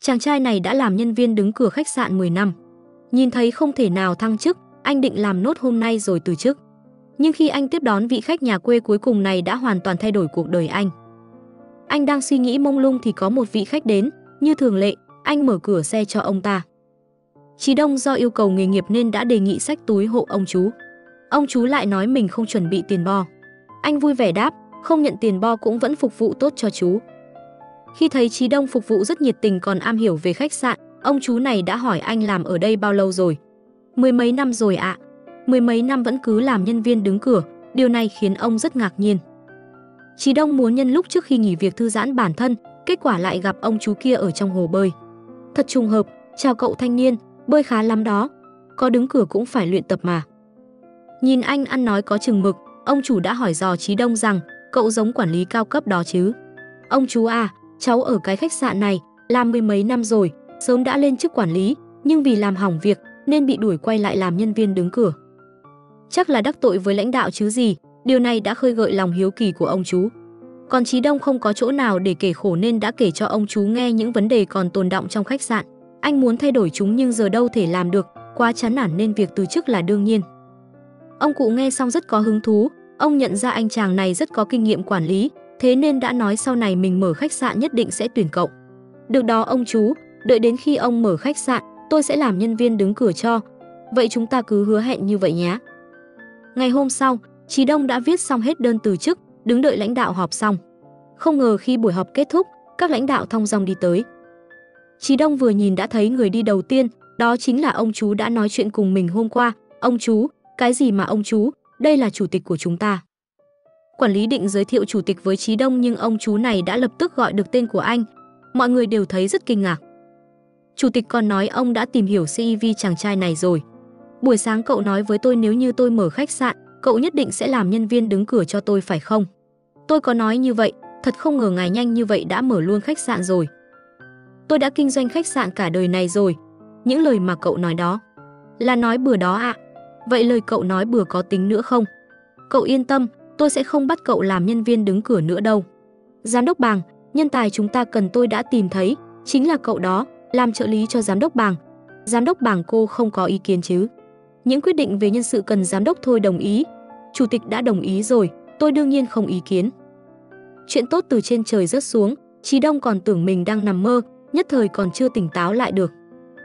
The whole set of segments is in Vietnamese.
Chàng trai này đã làm nhân viên đứng cửa khách sạn 10 năm. Nhìn thấy không thể nào thăng chức, anh định làm nốt hôm nay rồi từ chức. Nhưng khi anh tiếp đón vị khách nhà quê cuối cùng này đã hoàn toàn thay đổi cuộc đời anh. Anh đang suy nghĩ mông lung thì có một vị khách đến, như thường lệ, anh mở cửa xe cho ông ta. Chí Đông do yêu cầu nghề nghiệp nên đã đề nghị xách túi hộ ông chú. Ông chú lại nói mình không chuẩn bị tiền bo. Anh vui vẻ đáp, không nhận tiền bo cũng vẫn phục vụ tốt cho chú. Khi thấy Chí Đông phục vụ rất nhiệt tình còn am hiểu về khách sạn, ông chú này đã hỏi anh làm ở đây bao lâu rồi. 10 mấy năm rồi ạ. 10 mấy năm vẫn cứ làm nhân viên đứng cửa, điều này khiến ông rất ngạc nhiên. Chí Đông muốn nhân lúc trước khi nghỉ việc thư giãn bản thân, kết quả lại gặp ông chú kia ở trong hồ bơi. Thật trùng hợp, chào cậu thanh niên, bơi khá lắm đó. Có đứng cửa cũng phải luyện tập mà. Nhìn anh ăn nói có chừng mực, ông chủ đã hỏi dò Chí Đông rằng, cậu giống quản lý cao cấp đó chứ. Ông chú à, cháu ở cái khách sạn này, làm 10 mấy năm rồi, sớm đã lên chức quản lý, nhưng vì làm hỏng việc nên bị đuổi quay lại làm nhân viên đứng cửa. Chắc là đắc tội với lãnh đạo chứ gì, điều này đã khơi gợi lòng hiếu kỳ của ông chú. Còn Chí Đông không có chỗ nào để kể khổ nên đã kể cho ông chú nghe những vấn đề còn tồn đọng trong khách sạn. Anh muốn thay đổi chúng nhưng giờ đâu thể làm được, quá chán nản nên việc từ chức là đương nhiên. Ông cụ nghe xong rất có hứng thú, ông nhận ra anh chàng này rất có kinh nghiệm quản lý, thế nên đã nói sau này mình mở khách sạn nhất định sẽ tuyển cậu. Được đó ông chú, đợi đến khi ông mở khách sạn, tôi sẽ làm nhân viên đứng cửa cho. Vậy chúng ta cứ hứa hẹn như vậy nhé. Ngày hôm sau, Chí Đông đã viết xong hết đơn từ chức, đứng đợi lãnh đạo họp xong. Không ngờ khi buổi họp kết thúc, các lãnh đạo thong dong đi tới. Chí Đông vừa nhìn đã thấy người đi đầu tiên, đó chính là ông chú đã nói chuyện cùng mình hôm qua. Ông chú, cái gì mà ông chú, đây là chủ tịch của chúng ta. Quản lý định giới thiệu chủ tịch với Chí Đông nhưng ông chú này đã lập tức gọi được tên của anh. Mọi người đều thấy rất kinh ngạc. Chủ tịch còn nói ông đã tìm hiểu CV chàng trai này rồi. Buổi sáng cậu nói với tôi nếu như tôi mở khách sạn, cậu nhất định sẽ làm nhân viên đứng cửa cho tôi phải không? Tôi có nói như vậy, thật không ngờ ngài nhanh như vậy đã mở luôn khách sạn rồi. Tôi đã kinh doanh khách sạn cả đời này rồi. Những lời mà cậu nói đó là nói bừa đó ạ. Vậy lời cậu nói bừa có tính nữa không? Cậu yên tâm, tôi sẽ không bắt cậu làm nhân viên đứng cửa nữa đâu. Giám đốc Bàng, nhân tài chúng ta cần tôi đã tìm thấy, chính là cậu đó, làm trợ lý cho giám đốc Bàng. Giám đốc Bàng cô không có ý kiến chứ? Những quyết định về nhân sự cần giám đốc thôi đồng ý. Chủ tịch đã đồng ý rồi, tôi đương nhiên không ý kiến. Chuyện tốt từ trên trời rớt xuống, Chí Đông còn tưởng mình đang nằm mơ, nhất thời còn chưa tỉnh táo lại được.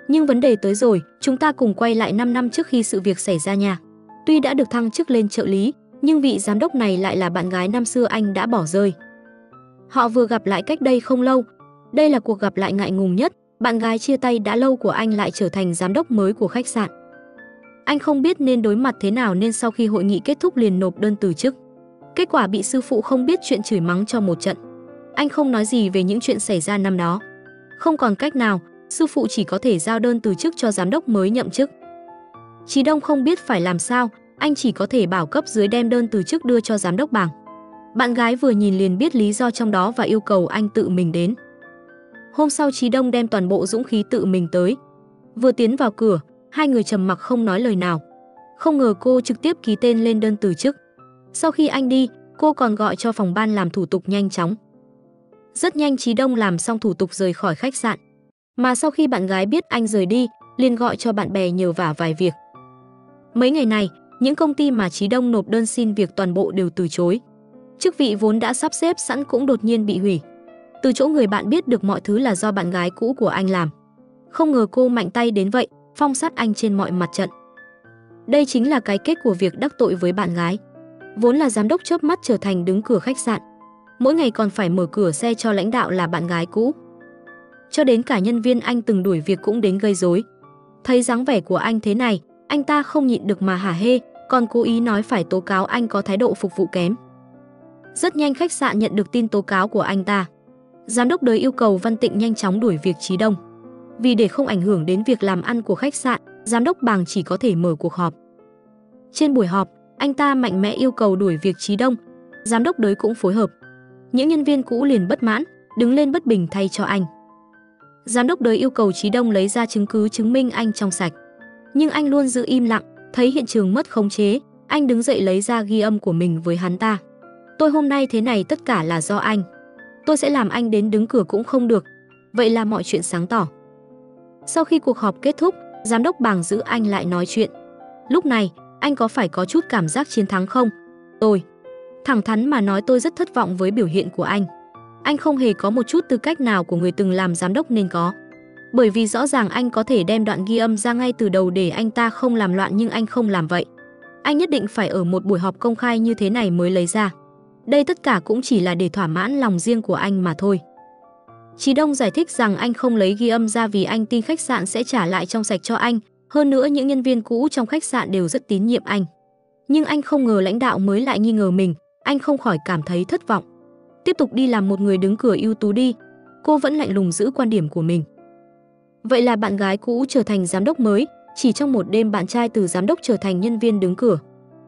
Nhưng vấn đề tới rồi, chúng ta cùng quay lại 5 năm trước khi sự việc xảy ra nha. Tuy đã được thăng chức lên trợ lý, nhưng vị giám đốc này lại là bạn gái năm xưa anh đã bỏ rơi. Họ vừa gặp lại cách đây không lâu. Đây là cuộc gặp lại ngại ngùng nhất, bạn gái chia tay đã lâu của anh lại trở thành giám đốc mới của khách sạn. Anh không biết nên đối mặt thế nào nên sau khi hội nghị kết thúc liền nộp đơn từ chức. Kết quả bị sư phụ không biết chuyện chửi mắng cho một trận. Anh không nói gì về những chuyện xảy ra năm đó. Không còn cách nào, sư phụ chỉ có thể giao đơn từ chức cho giám đốc mới nhậm chức. Chí Đông không biết phải làm sao, anh chỉ có thể bảo cấp dưới đem đơn từ chức đưa cho giám đốc Bàng. Bạn gái vừa nhìn liền biết lý do trong đó và yêu cầu anh tự mình đến. Hôm sau Chí Đông đem toàn bộ dũng khí tự mình tới. Vừa tiến vào cửa, hai người trầm mặc không nói lời nào. Không ngờ cô trực tiếp ký tên lên đơn từ chức. Sau khi anh đi, cô còn gọi cho phòng ban làm thủ tục nhanh chóng. Rất nhanh Chí Đông làm xong thủ tục rời khỏi khách sạn. Mà sau khi bạn gái biết anh rời đi, liền gọi cho bạn bè nhờ vả vài việc. Mấy ngày này, những công ty mà Chí Đông nộp đơn xin việc toàn bộ đều từ chối. Chức vị vốn đã sắp xếp sẵn cũng đột nhiên bị hủy. Từ chỗ người bạn biết được mọi thứ là do bạn gái cũ của anh làm. Không ngờ cô mạnh tay đến vậy, phong sát anh trên mọi mặt trận. Đây chính là cái kết của việc đắc tội với bạn gái. Vốn là giám đốc chớp mắt trở thành đứng cửa khách sạn. Mỗi ngày còn phải mở cửa xe cho lãnh đạo là bạn gái cũ. Cho đến cả nhân viên anh từng đuổi việc cũng đến gây rối. Thấy dáng vẻ của anh thế này, anh ta không nhịn được mà hả hê, còn cố ý nói phải tố cáo anh có thái độ phục vụ kém. Rất nhanh khách sạn nhận được tin tố cáo của anh ta. Giám đốc Đới yêu cầu Văn Tịnh nhanh chóng đuổi việc Chí Đông. Vì để không ảnh hưởng đến việc làm ăn của khách sạn, giám đốc Bàng chỉ có thể mở cuộc họp. Trên buổi họp, anh ta mạnh mẽ yêu cầu đuổi việc Chí Đông. Giám đốc Đới cũng phối hợp. Những nhân viên cũ liền bất mãn, đứng lên bất bình thay cho anh. Giám đốc Đới yêu cầu Chí Đông lấy ra chứng cứ chứng minh anh trong sạch. Nhưng anh luôn giữ im lặng, thấy hiện trường mất khống chế, anh đứng dậy lấy ra ghi âm của mình với hắn ta. Tôi hôm nay thế này tất cả là do anh. Tôi sẽ làm anh đến đứng cửa cũng không được. Vậy là mọi chuyện sáng tỏ. Sau khi cuộc họp kết thúc, giám đốc Bàng giữ anh lại nói chuyện. Lúc này, anh có phải có chút cảm giác chiến thắng không? Tôi. Thẳng thắn mà nói, tôi rất thất vọng với biểu hiện của anh. Anh không hề có một chút tư cách nào của người từng làm giám đốc nên có. Bởi vì rõ ràng anh có thể đem đoạn ghi âm ra ngay từ đầu để anh ta không làm loạn, nhưng anh không làm vậy. Anh nhất định phải ở một buổi họp công khai như thế này mới lấy ra. Đây tất cả cũng chỉ là để thỏa mãn lòng riêng của anh mà thôi. Chí Đông giải thích rằng anh không lấy ghi âm ra vì anh tin khách sạn sẽ trả lại trong sạch cho anh. Hơn nữa những nhân viên cũ trong khách sạn đều rất tín nhiệm anh. Nhưng anh không ngờ lãnh đạo mới lại nghi ngờ mình, anh không khỏi cảm thấy thất vọng. Tiếp tục đi làm một người đứng cửa ưu tú đi. Cô vẫn lạnh lùng giữ quan điểm của mình. Vậy là bạn gái cũ trở thành giám đốc mới, chỉ trong một đêm bạn trai từ giám đốc trở thành nhân viên đứng cửa.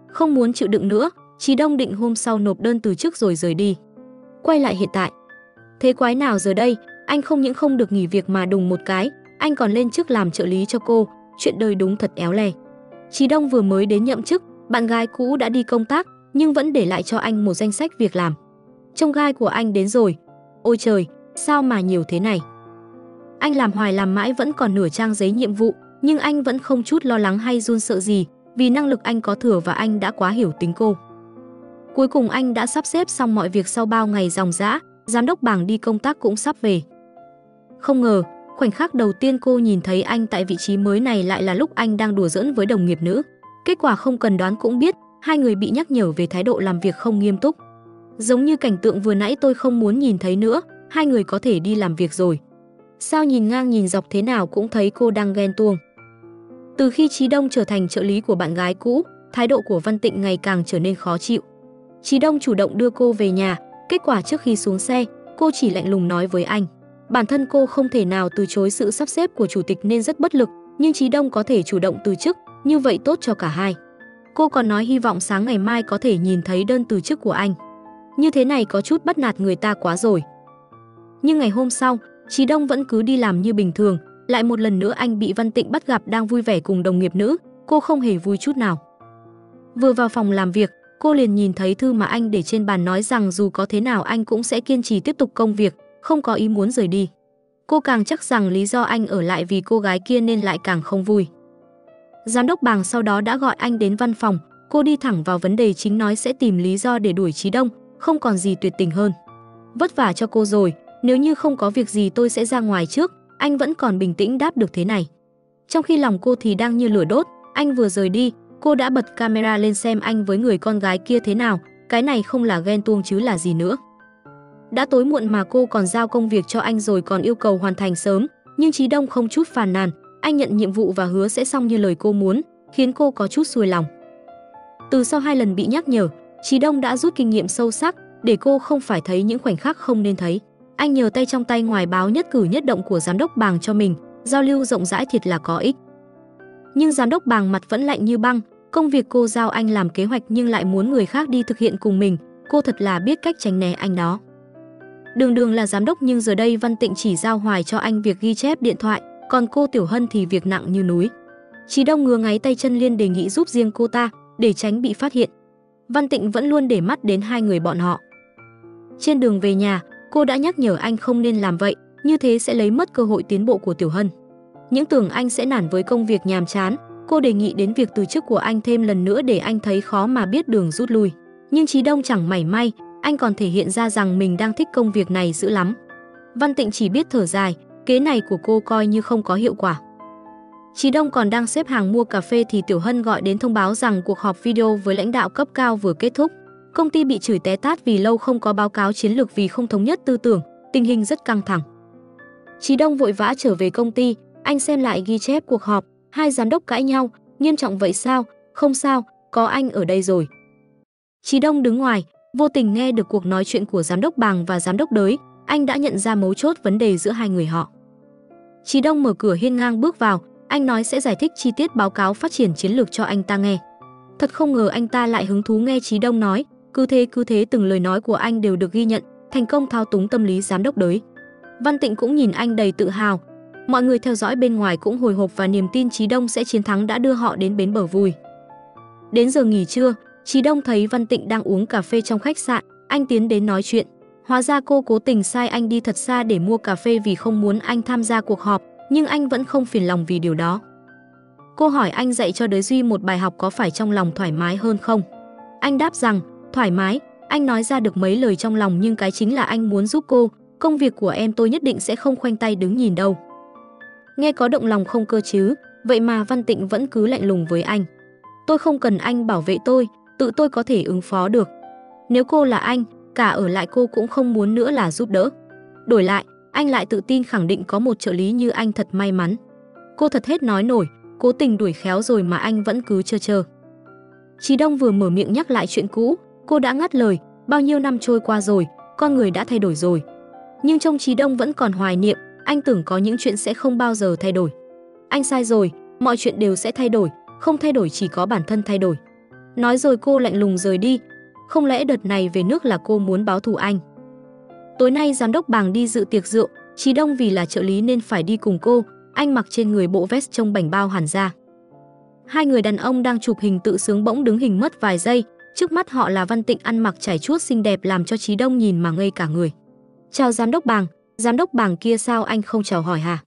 Không muốn chịu đựng nữa, Chí Đông định hôm sau nộp đơn từ chức rồi rời đi. Quay lại hiện tại. Thế quái nào giờ đây, anh không những không được nghỉ việc mà đùng một cái, anh còn lên chức làm trợ lý cho cô, chuyện đời đúng thật éo le. Chí Đông vừa mới đến nhậm chức, bạn gái cũ đã đi công tác, nhưng vẫn để lại cho anh một danh sách việc làm. Trông gai của anh đến rồi. Ôi trời, sao mà nhiều thế này? Anh làm hoài làm mãi vẫn còn nửa trang giấy nhiệm vụ, nhưng anh vẫn không chút lo lắng hay run sợ gì, vì năng lực anh có thừa và anh đã quá hiểu tính cô. Cuối cùng anh đã sắp xếp xong mọi việc sau bao ngày ròng rã, giám đốc Bàng đi công tác cũng sắp về. Không ngờ, khoảnh khắc đầu tiên cô nhìn thấy anh tại vị trí mới này lại là lúc anh đang đùa giỡn với đồng nghiệp nữ. Kết quả không cần đoán cũng biết, hai người bị nhắc nhở về thái độ làm việc không nghiêm túc. Giống như cảnh tượng vừa nãy tôi không muốn nhìn thấy nữa, hai người có thể đi làm việc rồi. Sao nhìn ngang nhìn dọc thế nào cũng thấy cô đang ghen tuông. Từ khi Chí Đông trở thành trợ lý của bạn gái cũ, thái độ của Văn Tịnh ngày càng trở nên khó chịu. Chí Đông chủ động đưa cô về nhà, kết quả trước khi xuống xe, cô chỉ lạnh lùng nói với anh. Bản thân cô không thể nào từ chối sự sắp xếp của chủ tịch nên rất bất lực, nhưng Chí Đông có thể chủ động từ chức, như vậy tốt cho cả hai. Cô còn nói hy vọng sáng ngày mai có thể nhìn thấy đơn từ chức của anh. Như thế này có chút bắt nạt người ta quá rồi. Nhưng ngày hôm sau, Chí Đông vẫn cứ đi làm như bình thường, lại một lần nữa anh bị Văn Tịnh bắt gặp đang vui vẻ cùng đồng nghiệp nữ, cô không hề vui chút nào. Vừa vào phòng làm việc, cô liền nhìn thấy thư mà anh để trên bàn nói rằng dù có thế nào anh cũng sẽ kiên trì tiếp tục công việc, không có ý muốn rời đi. Cô càng chắc rằng lý do anh ở lại vì cô gái kia nên lại càng không vui. Giám đốc Bàng sau đó đã gọi anh đến văn phòng, cô đi thẳng vào vấn đề chính nói sẽ tìm lý do để đuổi Chí Đông, không còn gì tuyệt tình hơn. Vất vả cho cô rồi, nếu như không có việc gì tôi sẽ ra ngoài trước, anh vẫn còn bình tĩnh đáp được thế này. Trong khi lòng cô thì đang như lửa đốt, anh vừa rời đi, cô đã bật camera lên xem anh với người con gái kia thế nào, cái này không là ghen tuông chứ là gì nữa. Đã tối muộn mà cô còn giao công việc cho anh rồi còn yêu cầu hoàn thành sớm, nhưng Chí Đông không chút phàn nàn, anh nhận nhiệm vụ và hứa sẽ xong như lời cô muốn, khiến cô có chút xuôi lòng. Từ sau 2 lần bị nhắc nhở, Chí Đông đã rút kinh nghiệm sâu sắc, để cô không phải thấy những khoảnh khắc không nên thấy. Anh nhờ tay trong tay ngoài báo nhất cử nhất động của giám đốc Bàng cho mình, giao lưu rộng rãi thiệt là có ích. Nhưng giám đốc Bàng mặt vẫn lạnh như băng, công việc cô giao anh làm kế hoạch nhưng lại muốn người khác đi thực hiện cùng mình, cô thật là biết cách tránh né anh đó. Đường đường là giám đốc nhưng giờ đây Văn Tịnh chỉ giao hoài cho anh việc ghi chép điện thoại, còn cô Tiểu Hân thì việc nặng như núi. Chí Đông ngứa ngáy tay chân liên đề nghị giúp riêng cô ta, để tránh bị phát hiện. Văn Tịnh vẫn luôn để mắt đến hai người bọn họ. Trên đường về nhà, cô đã nhắc nhở anh không nên làm vậy, như thế sẽ lấy mất cơ hội tiến bộ của Tiểu Hân. Những tưởng anh sẽ nản với công việc nhàm chán, cô đề nghị đến việc từ chức của anh thêm lần nữa để anh thấy khó mà biết đường rút lui. Nhưng Chí Đông chẳng mảy may, anh còn thể hiện ra rằng mình đang thích công việc này dữ lắm. Văn Tịnh chỉ biết thở dài, kế này của cô coi như không có hiệu quả. Chí Đông còn đang xếp hàng mua cà phê thì Tiểu Hân gọi đến thông báo rằng cuộc họp video với lãnh đạo cấp cao vừa kết thúc. Công ty bị chửi té tát vì lâu không có báo cáo chiến lược vì không thống nhất tư tưởng, tình hình rất căng thẳng. Chí Đông vội vã trở về công ty, anh xem lại ghi chép cuộc họp, hai giám đốc cãi nhau, nghiêm trọng vậy sao? Không sao, có anh ở đây rồi. Chí Đông đứng ngoài, vô tình nghe được cuộc nói chuyện của giám đốc Bàng và giám đốc Đới, anh đã nhận ra mấu chốt vấn đề giữa hai người họ. Chí Đông mở cửa hiên ngang bước vào, anh nói sẽ giải thích chi tiết báo cáo phát triển chiến lược cho anh ta nghe. Thật không ngờ anh ta lại hứng thú nghe Chí Đông nói, cứ thế từng lời nói của anh đều được ghi nhận, thành công thao túng tâm lý giám đốc Đới. Văn Tịnh cũng nhìn anh đầy tự hào. Mọi người theo dõi bên ngoài cũng hồi hộp và niềm tin Chí Đông sẽ chiến thắng đã đưa họ đến bến bờ vui. Đến giờ nghỉ trưa, Chí Đông thấy Văn Tịnh đang uống cà phê trong khách sạn, anh tiến đến nói chuyện. Hóa ra cô cố tình sai anh đi thật xa để mua cà phê vì không muốn anh tham gia cuộc họp, nhưng anh vẫn không phiền lòng vì điều đó. Cô hỏi anh dạy cho Đới Duy một bài học có phải trong lòng thoải mái hơn không? Anh đáp rằng, thoải mái, anh nói ra được mấy lời trong lòng nhưng cái chính là anh muốn giúp cô, công việc của em tôi nhất định sẽ không khoanh tay đứng nhìn đâu. Nghe có động lòng không cơ chứ, vậy mà Văn Tịnh vẫn cứ lạnh lùng với anh. Tôi không cần anh bảo vệ tôi, tự tôi có thể ứng phó được. Nếu cô là anh, cả ở lại cô cũng không muốn nữa là giúp đỡ. Đổi lại, anh lại tự tin khẳng định có một trợ lý như anh thật may mắn. Cô thật hết nói nổi, cố tình đuổi khéo rồi mà anh vẫn cứ chơ. Chí Đông vừa mở miệng nhắc lại chuyện cũ, cô đã ngắt lời, bao nhiêu năm trôi qua rồi, con người đã thay đổi rồi. Nhưng trong Chí Đông vẫn còn hoài niệm, anh tưởng có những chuyện sẽ không bao giờ thay đổi. Anh sai rồi, mọi chuyện đều sẽ thay đổi, không thay đổi chỉ có bản thân thay đổi. Nói rồi cô lạnh lùng rời đi, không lẽ đợt này về nước là cô muốn báo thù anh? Tối nay giám đốc Bàng đi dự tiệc rượu, Chí Đông vì là trợ lý nên phải đi cùng cô, anh mặc trên người bộ vest trông bảnh bao hẳn ra. Hai người đàn ông đang chụp hình tự sướng bỗng đứng hình mất vài giây, trước mắt họ là Văn Tịnh ăn mặc trải chuốt xinh đẹp làm cho Chí Đông nhìn mà ngây cả người. Chào giám đốc Bàng kia sao anh không chào hỏi hả?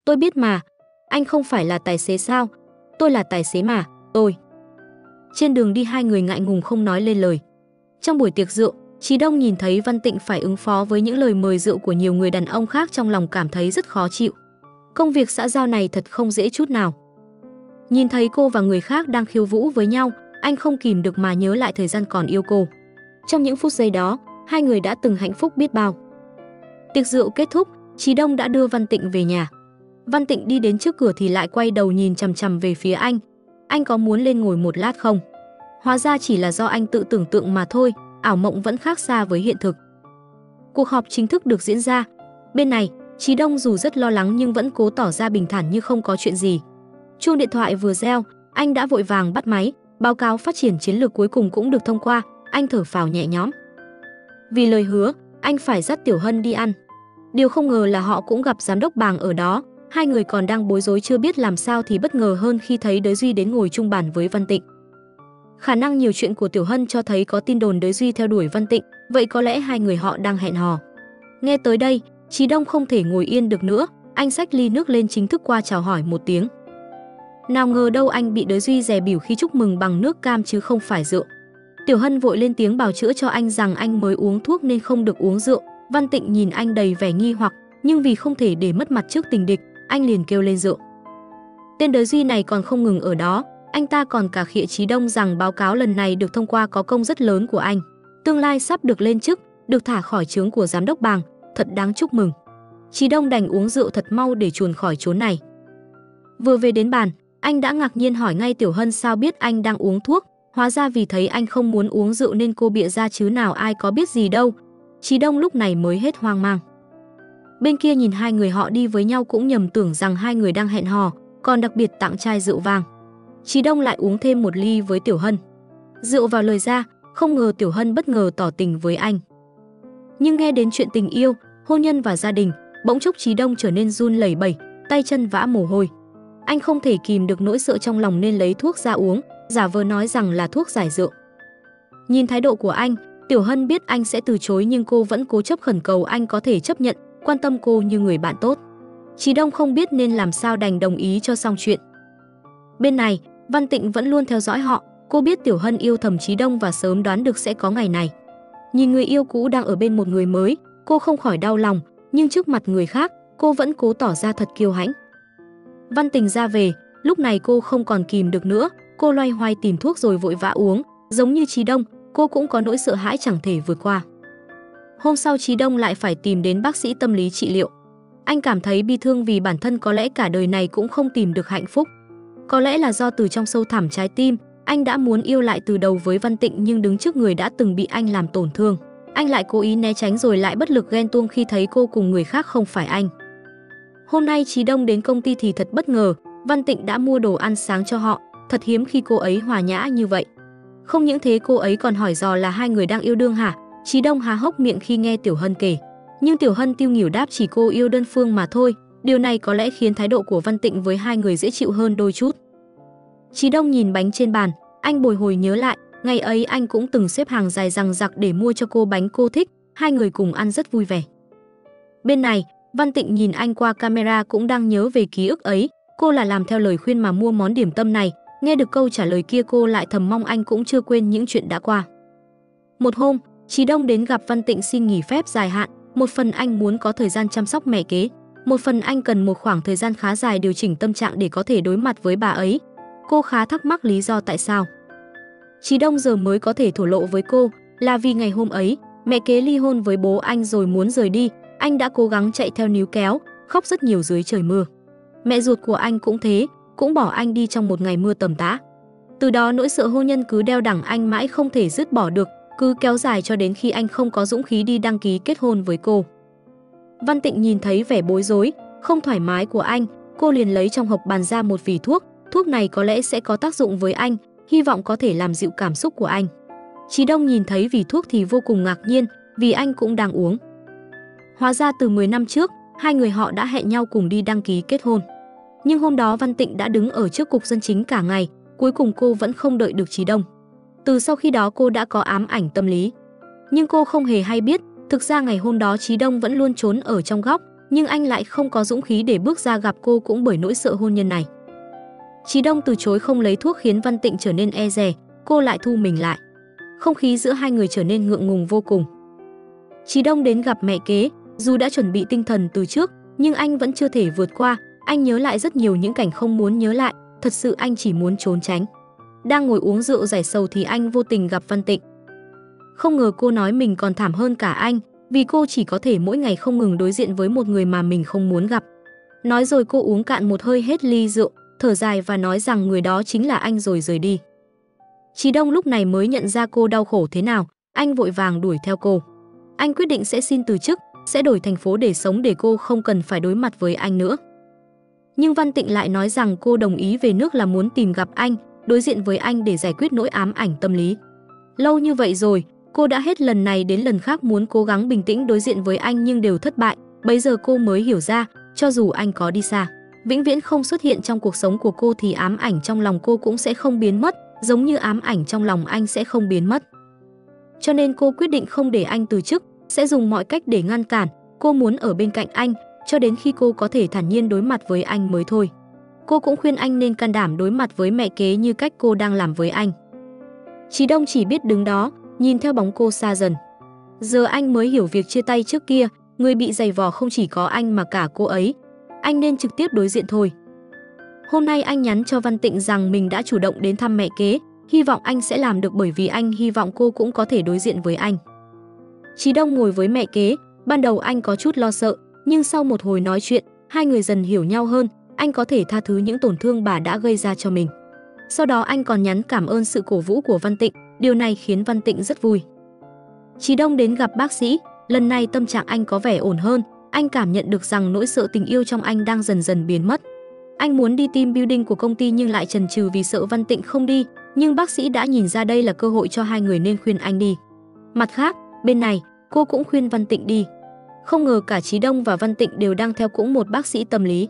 Tôi biết mà, anh không phải là tài xế sao? Tôi là tài xế mà, tôi. Trên đường đi hai người ngại ngùng không nói lên lời. Trong buổi tiệc rượu, Chí Đông nhìn thấy Văn Tịnh phải ứng phó với những lời mời rượu của nhiều người đàn ông khác trong lòng cảm thấy rất khó chịu. Công việc xã giao này thật không dễ chút nào. Nhìn thấy cô và người khác đang khiêu vũ với nhau, anh không kìm được mà nhớ lại thời gian còn yêu cô. Trong những phút giây đó, hai người đã từng hạnh phúc biết bao. Tiệc rượu kết thúc, Chí Đông đã đưa Văn Tịnh về nhà. Văn Tịnh đi đến trước cửa thì lại quay đầu nhìn chằm chằm về phía anh. Anh có muốn lên ngồi một lát không? Hóa ra chỉ là do anh tự tưởng tượng mà thôi, ảo mộng vẫn khác xa với hiện thực. Cuộc họp chính thức được diễn ra. Bên này, Chí Đông dù rất lo lắng nhưng vẫn cố tỏ ra bình thản như không có chuyện gì. Chuông điện thoại vừa reo, anh đã vội vàng bắt máy, báo cáo phát triển chiến lược cuối cùng cũng được thông qua, anh thở phào nhẹ nhõm. Vì lời hứa, anh phải dắt Tiểu Hân đi ăn. Điều không ngờ là họ cũng gặp giám đốc Bàng ở đó, hai người còn đang bối rối chưa biết làm sao thì bất ngờ hơn khi thấy Đới Duy đến ngồi chung bàn với Văn Tịnh. Khả năng nhiều chuyện của Tiểu Hân cho thấy có tin đồn Đới Duy theo đuổi Văn Tịnh, vậy có lẽ hai người họ đang hẹn hò. Nghe tới đây, Chí Đông không thể ngồi yên được nữa, anh xách ly nước lên chính thức qua chào hỏi một tiếng. Nào ngờ đâu anh bị Đới Duy dè bỉu khi chúc mừng bằng nước cam chứ không phải rượu. Tiểu Hân vội lên tiếng bào chữa cho anh rằng anh mới uống thuốc nên không được uống rượu. Văn Tịnh nhìn anh đầy vẻ nghi hoặc, nhưng vì không thể để mất mặt trước tình địch, anh liền kêu lên rượu. Tên Đới Duy này còn không ngừng ở đó, anh ta còn cả khịa Chí Đông rằng báo cáo lần này được thông qua có công rất lớn của anh. Tương lai sắp được lên chức, được thả khỏi trướng của giám đốc Bàng, thật đáng chúc mừng. Chí Đông đành uống rượu thật mau để chuồn khỏi chốn này. Vừa về đến bàn, anh đã ngạc nhiên hỏi ngay Tiểu Hân sao biết anh đang uống thuốc, hóa ra vì thấy anh không muốn uống rượu nên cô bịa ra chứ nào ai có biết gì đâu. Chí Đông lúc này mới hết hoang mang. Bên kia nhìn hai người họ đi với nhau cũng nhầm tưởng rằng hai người đang hẹn hò, còn đặc biệt tặng chai rượu vang. Chí Đông lại uống thêm một ly với Tiểu Hân. Rượu vào lời ra, không ngờ Tiểu Hân bất ngờ tỏ tình với anh. Nhưng nghe đến chuyện tình yêu, hôn nhân và gia đình, bỗng chốc Chí Đông trở nên run lẩy bẩy, tay chân vã mồ hôi. Anh không thể kìm được nỗi sợ trong lòng nên lấy thuốc ra uống, giả vờ nói rằng là thuốc giải rượu. Nhìn thái độ của anh, Tiểu Hân biết anh sẽ từ chối nhưng cô vẫn cố chấp khẩn cầu anh có thể chấp nhận, quan tâm cô như người bạn tốt. Chí Đông không biết nên làm sao đành đồng ý cho xong chuyện. Bên này, Văn Tịnh vẫn luôn theo dõi họ, cô biết Tiểu Hân yêu thầm Chí Đông và sớm đoán được sẽ có ngày này. Nhìn người yêu cũ đang ở bên một người mới, cô không khỏi đau lòng, nhưng trước mặt người khác, cô vẫn cố tỏ ra thật kiêu hãnh. Văn Tịnh ra về, lúc này cô không còn kìm được nữa, cô loay hoay tìm thuốc rồi vội vã uống, giống như Chí Đông, cô cũng có nỗi sợ hãi chẳng thể vượt qua. Hôm sau Chí Đông lại phải tìm đến bác sĩ tâm lý trị liệu. Anh cảm thấy bi thương vì bản thân có lẽ cả đời này cũng không tìm được hạnh phúc. Có lẽ là do từ trong sâu thẳm trái tim, anh đã muốn yêu lại từ đầu với Văn Tịnh nhưng đứng trước người đã từng bị anh làm tổn thương. Anh lại cố ý né tránh rồi lại bất lực ghen tuông khi thấy cô cùng người khác không phải anh. Hôm nay Chí Đông đến công ty thì thật bất ngờ, Văn Tịnh đã mua đồ ăn sáng cho họ, thật hiếm khi cô ấy hòa nhã như vậy. Không những thế cô ấy còn hỏi dò là hai người đang yêu đương hả? Chí Đông há hốc miệng khi nghe Tiểu Hân kể. Nhưng Tiểu Hân tiêu nghỉu đáp chỉ cô yêu đơn phương mà thôi, điều này có lẽ khiến thái độ của Văn Tịnh với hai người dễ chịu hơn đôi chút. Chí Đông nhìn bánh trên bàn, anh bồi hồi nhớ lại, ngày ấy anh cũng từng xếp hàng dài dằng dặc để mua cho cô bánh cô thích, hai người cùng ăn rất vui vẻ. Bên này, Văn Tịnh nhìn anh qua camera cũng đang nhớ về ký ức ấy, cô là làm theo lời khuyên mà mua món điểm tâm này, nghe được câu trả lời kia cô lại thầm mong anh cũng chưa quên những chuyện đã qua. Một hôm, Chí Đông đến gặp Văn Tịnh xin nghỉ phép dài hạn, một phần anh muốn có thời gian chăm sóc mẹ kế, một phần anh cần một khoảng thời gian khá dài điều chỉnh tâm trạng để có thể đối mặt với bà ấy. Cô khá thắc mắc lý do tại sao. Chí Đông giờ mới có thể thổ lộ với cô là vì ngày hôm ấy, mẹ kế ly hôn với bố anh rồi muốn rời đi, anh đã cố gắng chạy theo níu kéo, khóc rất nhiều dưới trời mưa. Mẹ ruột của anh cũng thế, cũng bỏ anh đi trong một ngày mưa tầm tã. Từ đó nỗi sợ hôn nhân cứ đeo đẳng anh mãi không thể dứt bỏ được, cứ kéo dài cho đến khi anh không có dũng khí đi đăng ký kết hôn với cô. Văn Tịnh nhìn thấy vẻ bối rối, không thoải mái của anh, cô liền lấy trong hộp bàn ra một vỉ thuốc, thuốc này có lẽ sẽ có tác dụng với anh, hy vọng có thể làm dịu cảm xúc của anh. Chí Đông nhìn thấy vỉ thuốc thì vô cùng ngạc nhiên, vì anh cũng đang uống. Hóa ra từ 10 năm trước, hai người họ đã hẹn nhau cùng đi đăng ký kết hôn. Nhưng hôm đó Văn Tịnh đã đứng ở trước cục dân chính cả ngày, cuối cùng cô vẫn không đợi được Chí Đông. Từ sau khi đó cô đã có ám ảnh tâm lý. Nhưng cô không hề hay biết, thực ra ngày hôm đó Chí Đông vẫn luôn trốn ở trong góc, nhưng anh lại không có dũng khí để bước ra gặp cô cũng bởi nỗi sợ hôn nhân này. Chí Đông từ chối không lấy thuốc khiến Văn Tịnh trở nên e dè, cô lại thu mình lại. Không khí giữa hai người trở nên ngượng ngùng vô cùng. Chí Đông đến gặp mẹ kế, dù đã chuẩn bị tinh thần từ trước, nhưng anh vẫn chưa thể vượt qua, anh nhớ lại rất nhiều những cảnh không muốn nhớ lại, thật sự anh chỉ muốn trốn tránh. Đang ngồi uống rượu giải sầu thì anh vô tình gặp Văn Tịnh. Không ngờ cô nói mình còn thảm hơn cả anh, vì cô chỉ có thể mỗi ngày không ngừng đối diện với một người mà mình không muốn gặp. Nói rồi cô uống cạn một hơi hết ly rượu, thở dài và nói rằng người đó chính là anh rồi rời đi. Chí Đông lúc này mới nhận ra cô đau khổ thế nào, anh vội vàng đuổi theo cô. Anh quyết định sẽ xin từ chức, sẽ đổi thành phố để sống để cô không cần phải đối mặt với anh nữa. Nhưng Văn Tịnh lại nói rằng cô đồng ý về nước là muốn tìm gặp anh, đối diện với anh để giải quyết nỗi ám ảnh tâm lý. Lâu như vậy rồi, cô đã hết lần này đến lần khác muốn cố gắng bình tĩnh đối diện với anh nhưng đều thất bại. Bấy giờ cô mới hiểu ra, cho dù anh có đi xa, vĩnh viễn không xuất hiện trong cuộc sống của cô thì ám ảnh trong lòng cô cũng sẽ không biến mất, giống như ám ảnh trong lòng anh sẽ không biến mất. Cho nên cô quyết định không để anh từ chức, sẽ dùng mọi cách để ngăn cản. Cô muốn ở bên cạnh anh, cho đến khi cô có thể thản nhiên đối mặt với anh mới thôi. Cô cũng khuyên anh nên can đảm đối mặt với mẹ kế như cách cô đang làm với anh. Chí Đông chỉ biết đứng đó, nhìn theo bóng cô xa dần. Giờ anh mới hiểu việc chia tay trước kia, người bị giày vò không chỉ có anh mà cả cô ấy. Anh nên trực tiếp đối diện thôi. Hôm nay anh nhắn cho Văn Tịnh rằng mình đã chủ động đến thăm mẹ kế, hy vọng anh sẽ làm được bởi vì anh hy vọng cô cũng có thể đối diện với anh. Chí Đông ngồi với mẹ kế, ban đầu anh có chút lo sợ, nhưng sau một hồi nói chuyện, hai người dần hiểu nhau hơn, anh có thể tha thứ những tổn thương bà đã gây ra cho mình. Sau đó anh còn nhắn cảm ơn sự cổ vũ của Văn Tịnh, điều này khiến Văn Tịnh rất vui. Chí Đông đến gặp bác sĩ, lần này tâm trạng anh có vẻ ổn hơn, anh cảm nhận được rằng nỗi sợ tình yêu trong anh đang dần dần biến mất. Anh muốn đi team building của công ty nhưng lại chần chừ vì sợ Văn Tịnh không đi, nhưng bác sĩ đã nhìn ra đây là cơ hội cho hai người nên khuyên anh đi. Mặt khác, bên này, cô cũng khuyên Văn Tịnh đi. Không ngờ cả Chí Đông và Văn Tịnh đều đang theo cũng một bác sĩ tâm lý.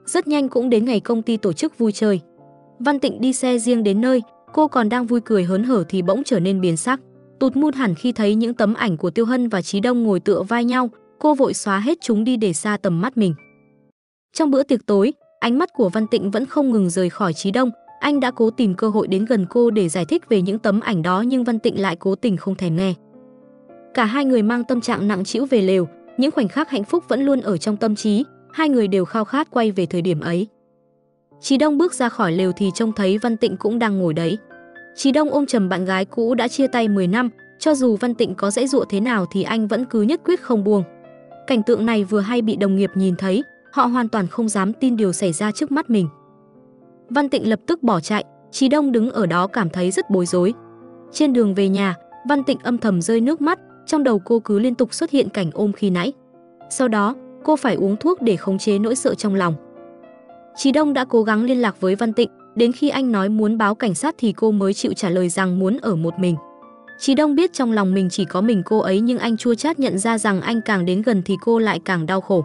Rất nhanh cũng đến ngày công ty tổ chức vui chơi. Văn Tịnh đi xe riêng đến nơi, cô còn đang vui cười hớn hở thì bỗng trở nên biến sắc. Tụt mood hẳn khi thấy những tấm ảnh của Tiêu Hân và Chí Đông ngồi tựa vai nhau, cô vội xóa hết chúng đi để xa tầm mắt mình. Trong bữa tiệc tối, ánh mắt của Văn Tịnh vẫn không ngừng rời khỏi Chí Đông, anh đã cố tìm cơ hội đến gần cô để giải thích về những tấm ảnh đó nhưng Văn Tịnh lại cố tình không thèm nghe. Cả hai người mang tâm trạng nặng trĩu về lều, những khoảnh khắc hạnh phúc vẫn luôn ở trong tâm trí, hai người đều khao khát quay về thời điểm ấy. Chí Đông bước ra khỏi lều thì trông thấy Văn Tịnh cũng đang ngồi đấy. Chí Đông ôm chầm bạn gái cũ đã chia tay 10 năm, cho dù Văn Tịnh có giãy giụa thế nào thì anh vẫn cứ nhất quyết không buông. Cảnh tượng này vừa hay bị đồng nghiệp nhìn thấy, họ hoàn toàn không dám tin điều xảy ra trước mắt mình. Văn Tịnh lập tức bỏ chạy, Chí Đông đứng ở đó cảm thấy rất bối rối. Trên đường về nhà, Văn Tịnh âm thầm rơi nước mắt, trong đầu cô cứ liên tục xuất hiện cảnh ôm khi nãy. Sau đó, cô phải uống thuốc để khống chế nỗi sợ trong lòng. Chí Đông đã cố gắng liên lạc với Văn Tịnh, đến khi anh nói muốn báo cảnh sát thì cô mới chịu trả lời rằng muốn ở một mình. Chí Đông biết trong lòng mình chỉ có mình cô ấy nhưng anh chua chát nhận ra rằng anh càng đến gần thì cô lại càng đau khổ.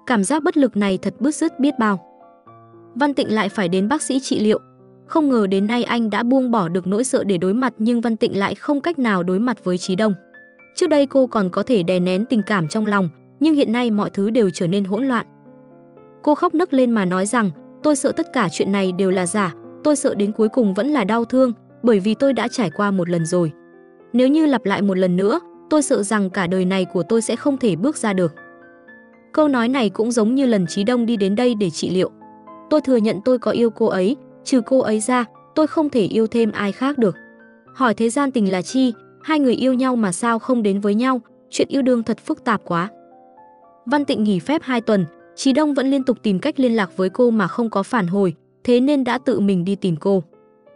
Cảm giác bất lực này thật bứt rứt biết bao. Văn Tịnh lại phải đến bác sĩ trị liệu. Không ngờ đến nay anh đã buông bỏ được nỗi sợ để đối mặt nhưng Văn Tịnh lại không cách nào đối mặt với Chí Đông. Trước đây cô còn có thể đè nén tình cảm trong lòng, nhưng hiện nay mọi thứ đều trở nên hỗn loạn. Cô khóc nấc lên mà nói rằng, tôi sợ tất cả chuyện này đều là giả, tôi sợ đến cuối cùng vẫn là đau thương, bởi vì tôi đã trải qua một lần rồi. Nếu như lặp lại một lần nữa, tôi sợ rằng cả đời này của tôi sẽ không thể bước ra được. Câu nói này cũng giống như lần Chí Đông đi đến đây để trị liệu. Tôi thừa nhận tôi có yêu cô ấy, trừ cô ấy ra, tôi không thể yêu thêm ai khác được. Hỏi thế gian tình là chi, hai người yêu nhau mà sao không đến với nhau, chuyện yêu đương thật phức tạp quá. Văn Tịnh nghỉ phép 2 tuần, Chí Đông vẫn liên tục tìm cách liên lạc với cô mà không có phản hồi, thế nên đã tự mình đi tìm cô.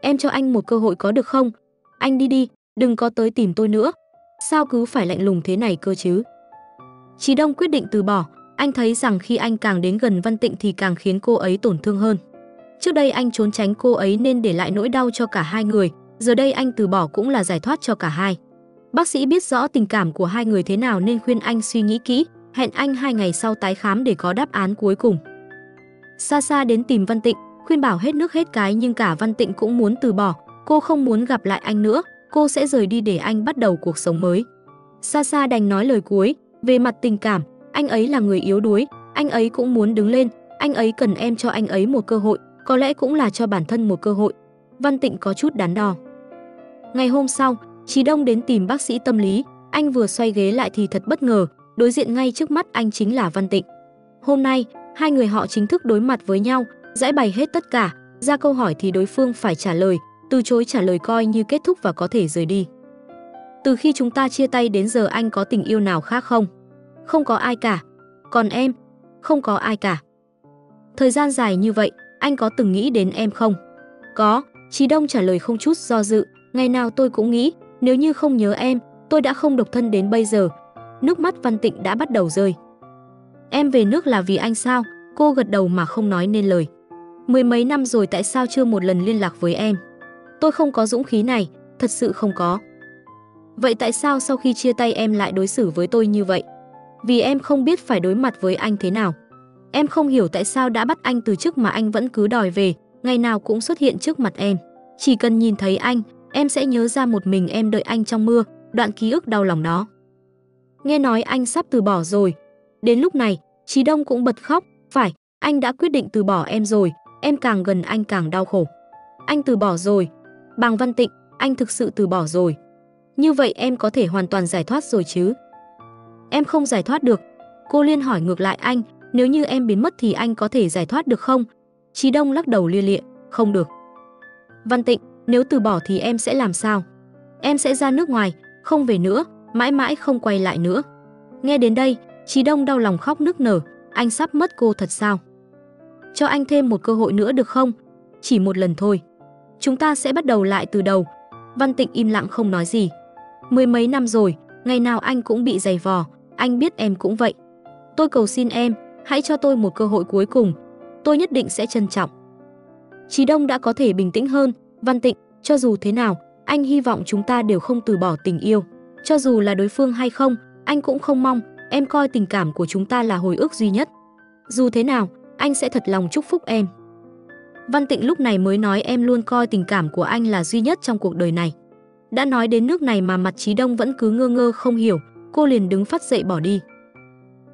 Em cho anh một cơ hội có được không? Anh đi đi, đừng có tới tìm tôi nữa. Sao cứ phải lạnh lùng thế này cơ chứ? Chí Đông quyết định từ bỏ, anh thấy rằng khi anh càng đến gần Văn Tịnh thì càng khiến cô ấy tổn thương hơn. Trước đây anh trốn tránh cô ấy nên để lại nỗi đau cho cả hai người, giờ đây anh từ bỏ cũng là giải thoát cho cả hai. Bác sĩ biết rõ tình cảm của hai người thế nào nên khuyên anh suy nghĩ kỹ, hẹn anh 2 ngày sau tái khám để có đáp án cuối cùng. Xa xa đến tìm Văn Tịnh, khuyên bảo hết nước hết cái nhưng cả Văn Tịnh cũng muốn từ bỏ, cô không muốn gặp lại anh nữa, cô sẽ rời đi để anh bắt đầu cuộc sống mới. Xa xa đành nói lời cuối, về mặt tình cảm, anh ấy là người yếu đuối, anh ấy cũng muốn đứng lên, anh ấy cần em cho anh ấy một cơ hội, có lẽ cũng là cho bản thân một cơ hội. Văn Tịnh có chút đắn đo. Ngày hôm sau, Chí Đông đến tìm bác sĩ tâm lý, anh vừa xoay ghế lại thì thật bất ngờ, đối diện ngay trước mắt anh chính là Văn Tịnh. Hôm nay, hai người họ chính thức đối mặt với nhau, giải bày hết tất cả, ra câu hỏi thì đối phương phải trả lời, từ chối trả lời coi như kết thúc và có thể rời đi. Từ khi chúng ta chia tay đến giờ anh có tình yêu nào khác không? Không có ai cả. Còn em? Không có ai cả. Thời gian dài như vậy, anh có từng nghĩ đến em không? Có, Chí Đông trả lời không chút do dự, ngày nào tôi cũng nghĩ, nếu như không nhớ em, tôi đã không độc thân đến bây giờ. Nước mắt Văn Tịnh đã bắt đầu rơi. Em về nước là vì anh sao? Cô gật đầu mà không nói nên lời. 10 mấy năm rồi tại sao chưa một lần liên lạc với em? Tôi không có dũng khí này, thật sự không có. Vậy tại sao sau khi chia tay em lại đối xử với tôi như vậy? Vì em không biết phải đối mặt với anh thế nào. Em không hiểu tại sao đã bắt anh từ chức mà anh vẫn cứ đòi về, ngày nào cũng xuất hiện trước mặt em. Chỉ cần nhìn thấy anh, em sẽ nhớ ra một mình em đợi anh trong mưa, đoạn ký ức đau lòng đó. Nghe nói anh sắp từ bỏ rồi. Đến lúc này, Chí Đông cũng bật khóc, phải, anh đã quyết định từ bỏ em rồi, em càng gần anh càng đau khổ. Anh từ bỏ rồi. Bằng Văn Tịnh, anh thực sự từ bỏ rồi. Như vậy em có thể hoàn toàn giải thoát rồi chứ? Em không giải thoát được. Cô liên hỏi ngược lại anh, nếu như em biến mất thì anh có thể giải thoát được không? Chí Đông lắc đầu lia lịa, không được. Văn Tịnh, nếu từ bỏ thì em sẽ làm sao? Em sẽ ra nước ngoài, không về nữa, mãi mãi không quay lại nữa. Nghe đến đây, Chí Đông đau lòng khóc nức nở, anh sắp mất cô thật sao? Cho anh thêm một cơ hội nữa được không? Chỉ một lần thôi. Chúng ta sẽ bắt đầu lại từ đầu. Văn Tịnh im lặng không nói gì. 10 mấy năm rồi, ngày nào anh cũng bị giày vò, anh biết em cũng vậy. Tôi cầu xin em, hãy cho tôi một cơ hội cuối cùng. Tôi nhất định sẽ trân trọng. Chí Đông đã có thể bình tĩnh hơn. Văn Tịnh, cho dù thế nào, anh hy vọng chúng ta đều không từ bỏ tình yêu. Cho dù là đối phương hay không, anh cũng không mong. Em coi tình cảm của chúng ta là hồi ức duy nhất. Dù thế nào, anh sẽ thật lòng chúc phúc em. Văn Tịnh lúc này mới nói em luôn coi tình cảm của anh là duy nhất trong cuộc đời này. Đã nói đến nước này mà mặt Chí Đông vẫn cứ ngơ ngơ không hiểu, cô liền đứng phắt dậy bỏ đi.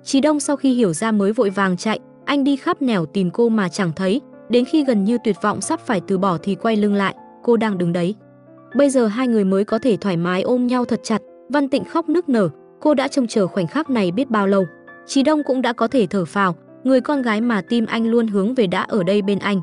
Chí Đông sau khi hiểu ra mới vội vàng chạy, anh đi khắp nẻo tìm cô mà chẳng thấy, đến khi gần như tuyệt vọng sắp phải từ bỏ thì quay lưng lại, cô đang đứng đấy. Bây giờ hai người mới có thể thoải mái ôm nhau thật chặt, Văn Tịnh khóc nức nở, cô đã trông chờ khoảnh khắc này biết bao lâu. Chí Đông cũng đã có thể thở phào, người con gái mà tim anh luôn hướng về đã ở đây bên anh.